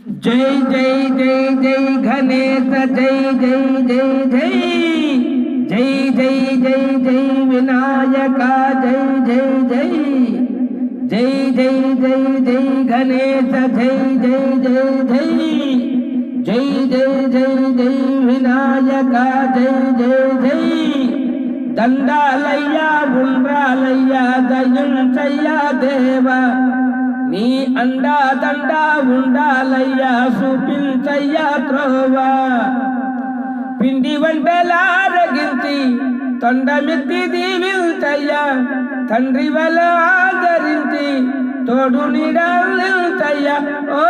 जय जय जय जय गणेश जय जय जय जय जय जय जय जय विनायक जय जय जय जय जय जय जय गणेश जय जय जय जय जय जय जय जय विनायक जय जय जय దండాలయ్యా ఉండ్రాలయ్యా దయించయ్యా దేవా నీ అండా దండా ఉండాలయ్యా చూపించయ్యా త్రోవా పిండి వంటలారగించి తొండమెత్తి దీవించయ్యా తండ్రి వల ఆదరించి తోడు నిడాలించయ్యా ఓ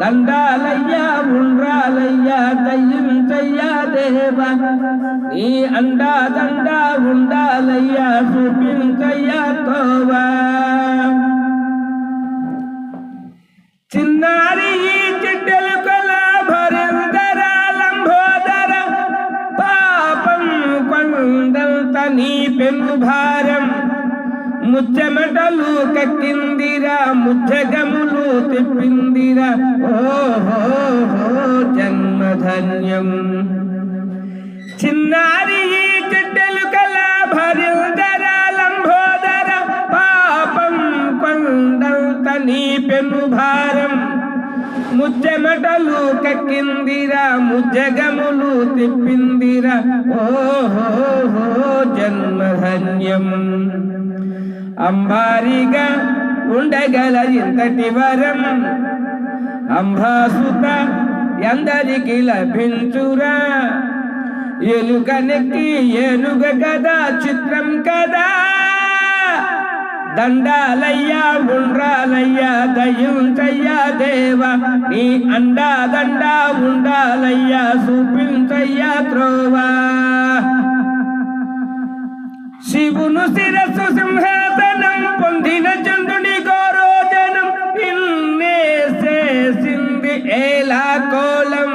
దండాలయ్యా ఉండ్రాలయ్యా దయించయ్యా దేవా నీ అండా దండా ఉండాలయ్యా చూపించయ్యా తోవా చిన్నారి ఈ చిట్టెలు కళాభరిందర లంబోదర పాపం కొండంత నీ పెను భారం ముచ్చమటలు కక్కిందిరా ముచ్చగములు తిప్పిందిరా ఓహో జన్మధన్యం చిన్నారి ఈ చిట్టెలు కళాభరిందర లంబోదర పాపం కొండంత నీ పెను భారం ముచ్చమటలు కక్కిందిరా ముచ్చగములు తిప్పిందిరా ఓహో జన్మధన్యం అంబారిగా ఉండగల ఇంతటి వరం అంబాసుత ఎందరికి లభించురా ఎలుక నెక్కి ఏనుగ కదా చిత్రం కదా దండాలయ్యా ఉండ్రాలయ్యా దయించయ్యా దేవా నీ అండా దండా ఉండాలయ్యా చూపించయ్యా త్రోవా శివును శిరస్సు సింహాసనం పొందిన చంద్రుని గౌరోజనం ఇన్నేసేసింది ఏలా కోలం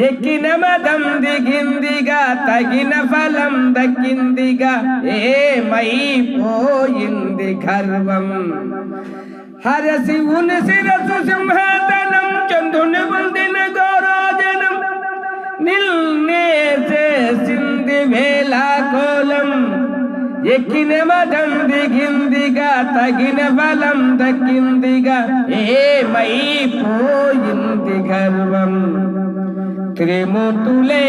ఎక్కిన మదం దిగిందిగా తగిన ఫలం దక్కిందిగా ఏమైపోయింది గర్వం హర శివుని శిరస్సు సింహాసనం చంద్రుని పొందిన గౌరోజనం నిల్నేసేసింది వేలా కోలం ఎక్కిన మదం దిగిందిగా తగిన బలం దక్కిందిగా ఏమైపోయింది గర్వం త్రిమూర్తులే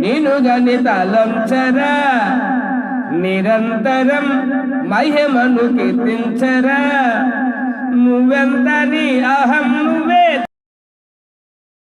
నిను గని తలంచరా నిరంతరం మహిమను కీర్తించరా నువ్వెంత నీ అహం